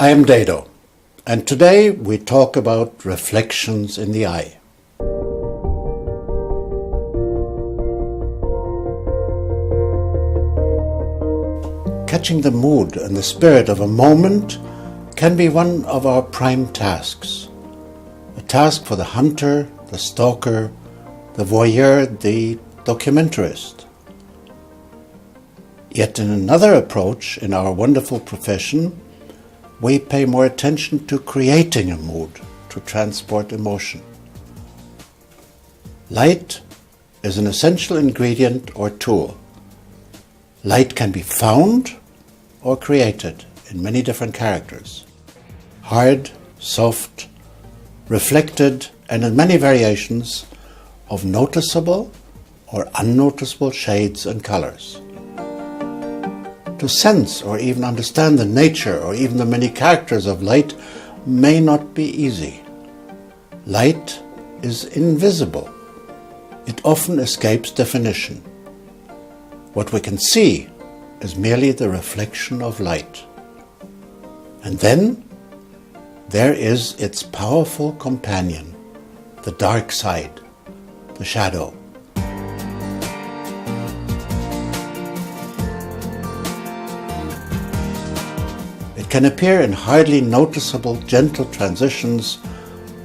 I am Dado, and today we talk about reflections in the eye. Catching the mood and the spirit of a moment can be one of our prime tasks. A task for the hunter, the stalker, the voyeur, the documentarist. Yet in another approach in our wonderful profession, we pay more attention to creating a mood to transport emotion. Light is an essential ingredient or tool. Light can be found or created in many different characters. Hard, soft, reflected, and in many variations of noticeable or unnoticeable shades and colors. To sense or even understand the nature or even the many characters of light may not be easy. Light is invisible. It often escapes definition. What we can see is merely the reflection of light. And then there is its powerful companion, the dark side, the shadow. It can appear in hardly noticeable gentle transitions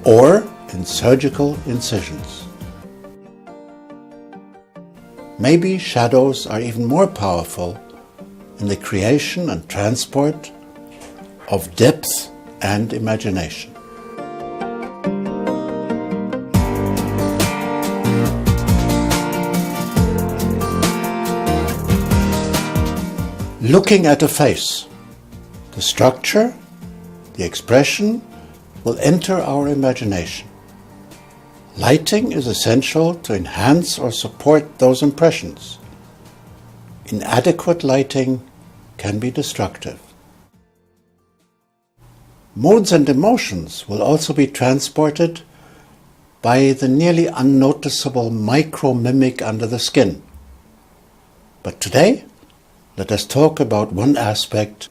or in surgical incisions. Maybe shadows are even more powerful in the creation and transport of depth and imagination. Looking at a face, the structure, the expression will enter our imagination. Lighting is essential to enhance or support those impressions. Inadequate lighting can be destructive. Moods and emotions will also be transported by the nearly unnoticeable micro-mimic under the skin. But today, let us talk about one aspect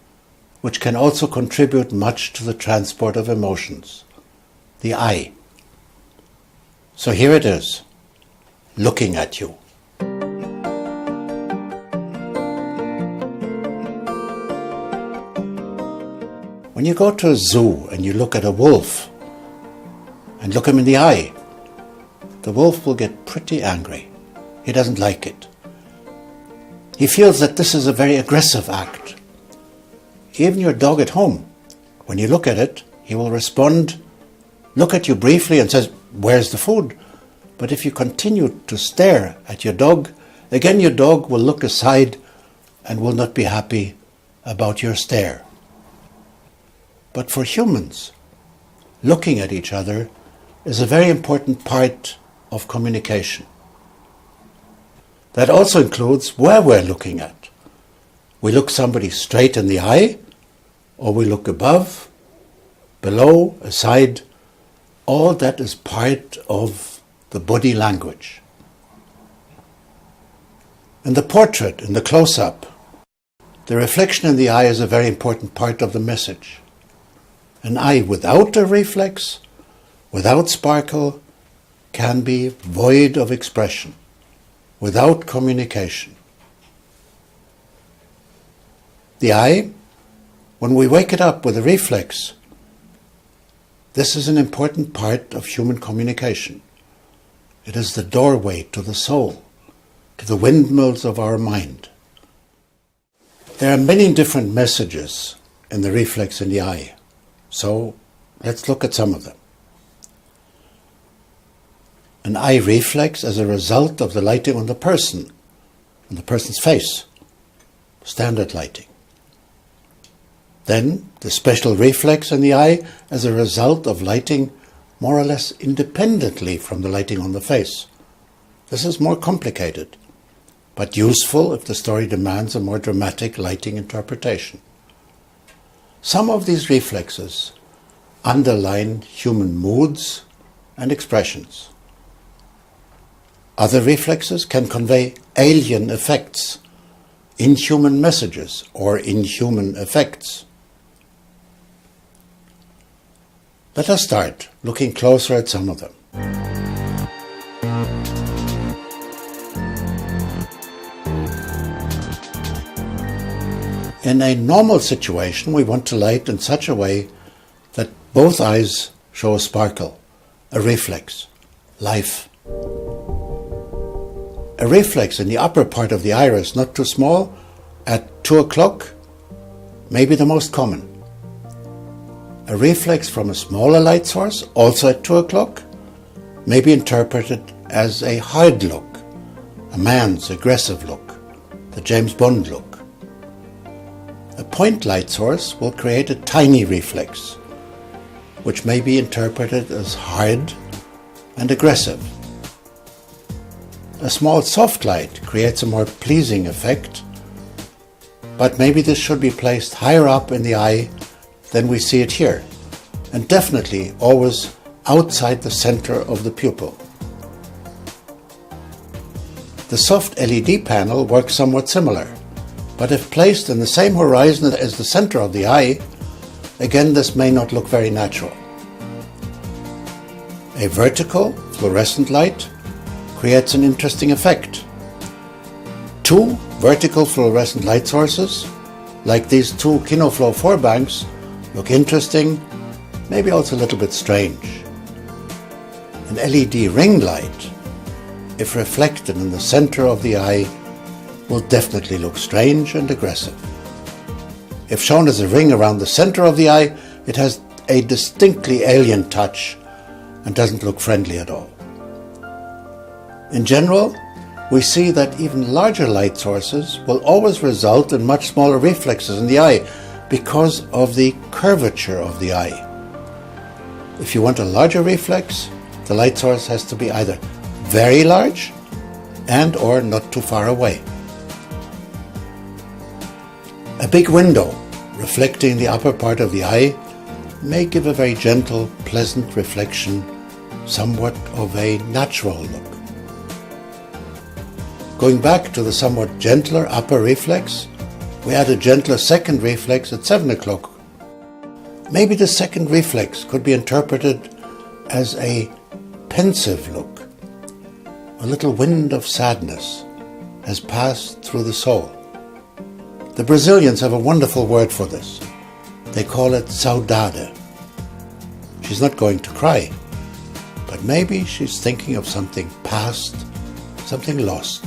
which can also contribute much to the transport of emotions, the eye. So here it is, looking at you. When you go to a zoo and you look at a wolf and look him in the eye, the wolf will get pretty angry. He doesn't like it. He feels that this is a very aggressive act. Even your dog at home, when you look at it, he will respond, look at you briefly and says, "Where's the food?" But if you continue to stare at your dog, again your dog will look aside and will not be happy about your stare. But for humans, looking at each other is a very important part of communication. That also includes where we're looking at. We look somebody straight in the eye, or we look above, below, aside. All that is part of the body language. In the portrait, in the close-up, the reflection in the eye is a very important part of the message. An eye without a reflex, without sparkle, can be void of expression, without communication. The eye, when we wake it up with a reflex, this is an important part of human communication. It is the doorway to the soul, to the windmills of our mind. There are many different messages in the reflex in the eye, so let's look at some of them. An eye reflex as a result of the lighting on the person's face, standard lighting. Then the special reflex in the eye as a result of lighting more or less independently from the lighting on the face. This is more complicated, but useful if the story demands a more dramatic lighting interpretation. Some of these reflexes underline human moods and expressions. Other reflexes can convey alien effects, inhuman messages, or inhuman effects. Let us start looking closer at some of them. In a normal situation, we want to light in such a way that both eyes show a sparkle, a reflex, life. A reflex in the upper part of the iris, not too small, at 2 o'clock, may be the most common. A reflex from a smaller light source, also at 2 o'clock, may be interpreted as a hard look, a man's aggressive look, the James Bond look. A point light source will create a tiny reflex, which may be interpreted as hard and aggressive. A small soft light creates a more pleasing effect, but maybe this should be placed higher up in the eye than we see it here, and definitely always outside the center of the pupil. The soft LED panel works somewhat similar, but if placed in the same horizon as the center of the eye, again this may not look very natural. A vertical fluorescent light creates an interesting effect. 2 vertical fluorescent light sources, like these 2 KinoFlow 4 banks, look interesting, maybe also a little bit strange. An LED ring light, if reflected in the center of the eye, will definitely look strange and aggressive. If shown as a ring around the center of the eye, it has a distinctly alien touch and doesn't look friendly at all. In general, we see that even larger light sources will always result in much smaller reflexes in the eye because of the curvature of the eye. If you want a larger reflex, the light source has to be either very large and or not too far away. A big window reflecting the upper part of the eye may give a very gentle, pleasant reflection, somewhat of a natural look. Going back to the somewhat gentler upper reflex, we add a gentler second reflex at 7 o'clock. Maybe the second reflex could be interpreted as a pensive look. A little wind of sadness has passed through the soul. The Brazilians have a wonderful word for this. They call it saudade. She's not going to cry, but maybe she's thinking of something past, something lost.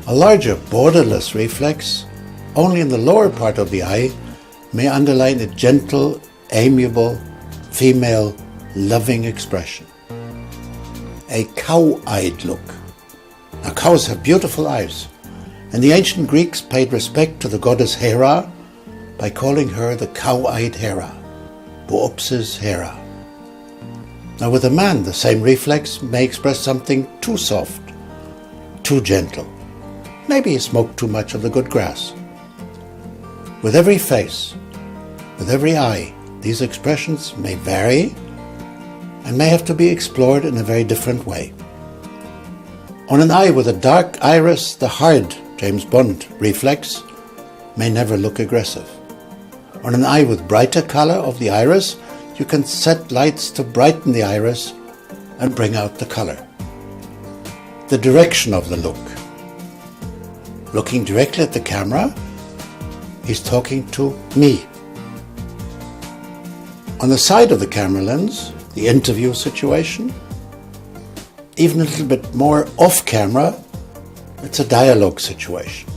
A larger borderless reflex, only in the lower part of the eye, may underline a gentle, amiable, female, loving expression. A cow-eyed look. Now, cows have beautiful eyes, and the ancient Greeks paid respect to the goddess Hera by calling her the cow-eyed Hera, Boopsis Hera. Now, with a man, the same reflex may express something too soft, too gentle. Maybe he smoked too much of the good grass. With every face, with every eye, these expressions may vary and may have to be explored in a very different way. On an eye with a dark iris, the hard James Bond reflex may never look aggressive. On an eye with brighter color of the iris, you can set lights to brighten the iris and bring out the color. The direction of the look. Looking directly at the camera, he's talking to me. On the side of the camera lens, the interview situation, even a little bit more off camera, it's a dialogue situation.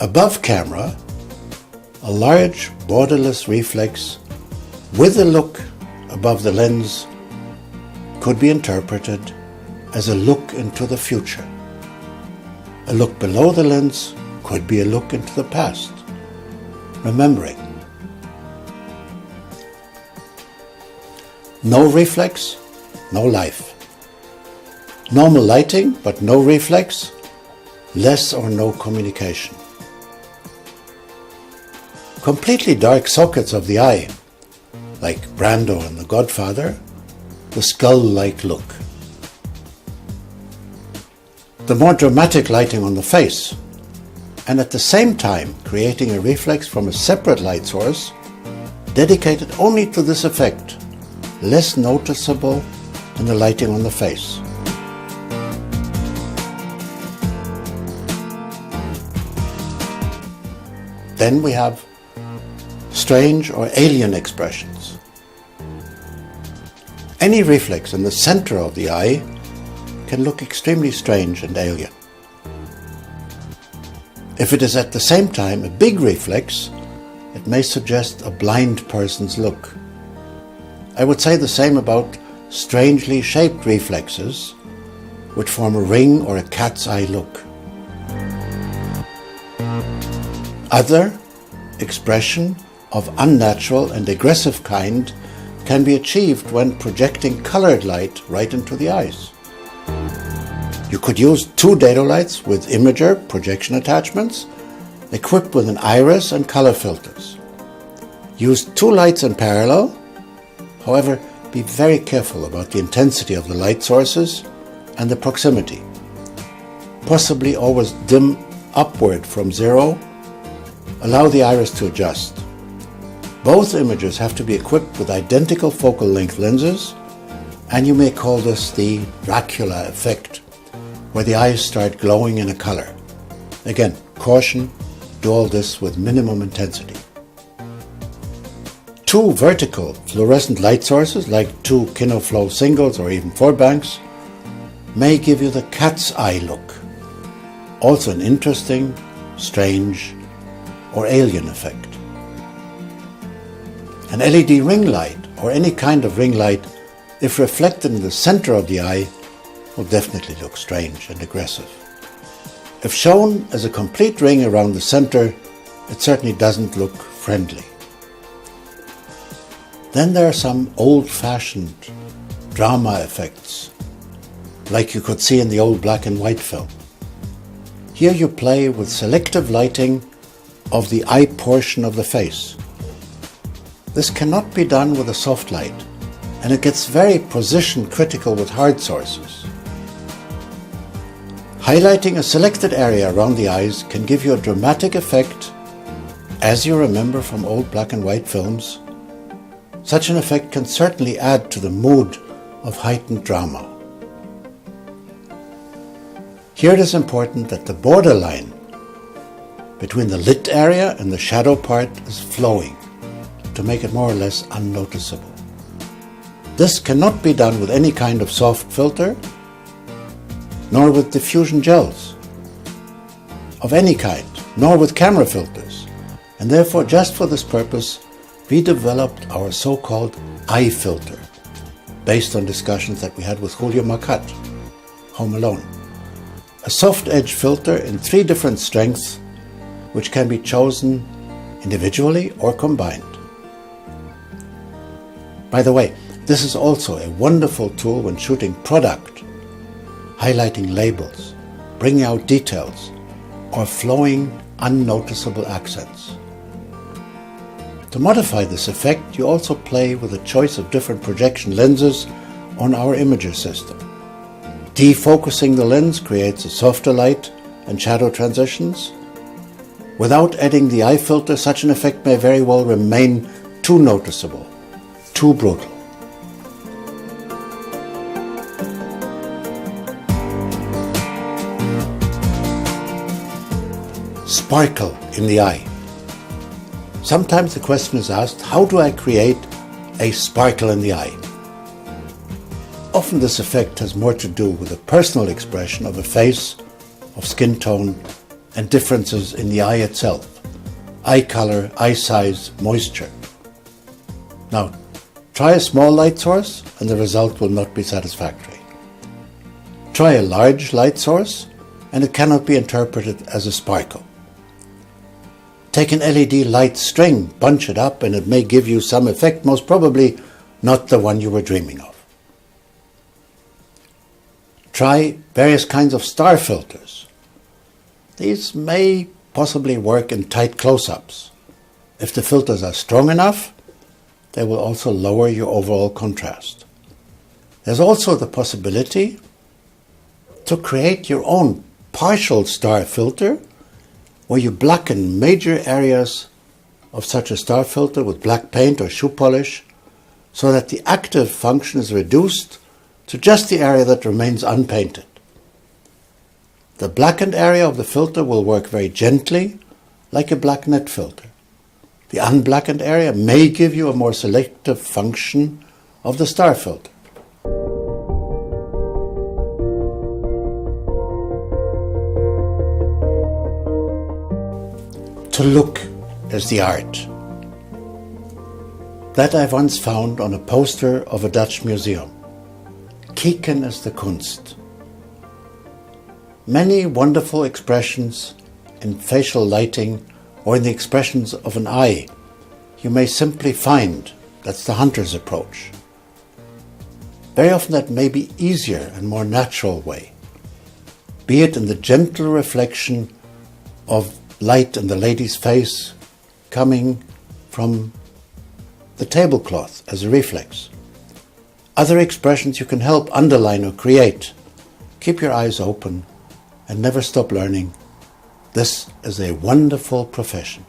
Above camera, a large borderless reflex with a look above the lens could be interpreted as a look into the future. A look below the lens could be a look into the past, remembering. No reflex, no life. Normal lighting, but no reflex, less or no communication. Completely dark sockets of the eye, like Brando in The Godfather, the skull-like look. The more dramatic lighting on the face, and at the same time creating a reflex from a separate light source, dedicated only to this effect, less noticeable than the lighting on the face. Then we have strange or alien expressions. Any reflex in the center of the eye can look extremely strange and alien. If it is at the same time a big reflex, it may suggest a blind person's look. I would say the same about strangely shaped reflexes, which form a ring or a cat's eye look. Other expression of unnatural and aggressive kind can be achieved when projecting colored light right into the eyes. You could use two dado-lights with imager projection attachments, equipped with an iris and color filters. Use two lights in parallel. However, be very careful about the intensity of the light sources and the proximity. Possibly always dim upward from zero. Allow the iris to adjust. Both images have to be equipped with identical focal length lenses, and you may call this the Dracula effect, where the eyes start glowing in a color. Again, caution, do all this with minimum intensity. Two vertical fluorescent light sources, like two Kinoflow singles or even 4 banks, may give you the cat's eye look. Also an interesting, strange, or alien effect. An LED ring light, or any kind of ring light, if reflected in the center of the eye, will definitely look strange and aggressive. If shown as a complete ring around the center, it certainly doesn't look friendly. Then there are some old-fashioned drama effects, like you could see in the old black and white film. Here you play with selective lighting of the eye portion of the face. This cannot be done with a soft light, and it gets very position critical with hard sources. Highlighting a selected area around the eyes can give you a dramatic effect, as you remember from old black and white films. Such an effect can certainly add to the mood of heightened drama. Here it is important that the borderline between the lit area and the shadow part is flowing to make it more or less unnoticeable. This cannot be done with any kind of soft filter, nor with diffusion gels of any kind, nor with camera filters, and therefore just for this purpose we developed our so-called eye filter, based on discussions that we had with Julio Macat, Home Alone. A soft edge filter in 3 different strengths, which can be chosen individually or combined. By the way, this is also a wonderful tool when shooting product, highlighting labels, bringing out details, or flowing unnoticeable accents. To modify this effect, you also play with a choice of different projection lenses on our imager system. Defocusing the lens creates a softer light and shadow transitions. Without adding the eye filter, such an effect may very well remain too noticeable, too brutal. Sparkle in the eye. Sometimes the question is asked, how do I create a sparkle in the eye? Often this effect has more to do with the personal expression of a face, of skin tone, and differences in the eye itself, eye color, eye size, moisture. Now, try a small light source and the result will not be satisfactory. Try a large light source and it cannot be interpreted as a sparkle. Take an LED light string, bunch it up, and it may give you some effect, most probably not the one you were dreaming of. Try various kinds of star filters. These may possibly work in tight close-ups. If the filters are strong enough, they will also lower your overall contrast. There's also the possibility to create your own partial star filter where you blacken major areas of such a star filter with black paint or shoe polish so that the active function is reduced to just the area that remains unpainted. The blackened area of the filter will work very gently, like a black net filter. The unblackened area may give you a more selective function of the star filter. To look is the art. That I once found on a poster of a Dutch museum. Kijken is the Kunst. Many wonderful expressions in facial lighting or in the expressions of an eye you may simply find. That's the hunter's approach. Very often that may be easier and more natural way, be it in the gentle reflection of light in the lady's face coming from the tablecloth as a reflex. Other expressions you can help underline or create. Keep your eyes open and never stop learning. This is a wonderful profession.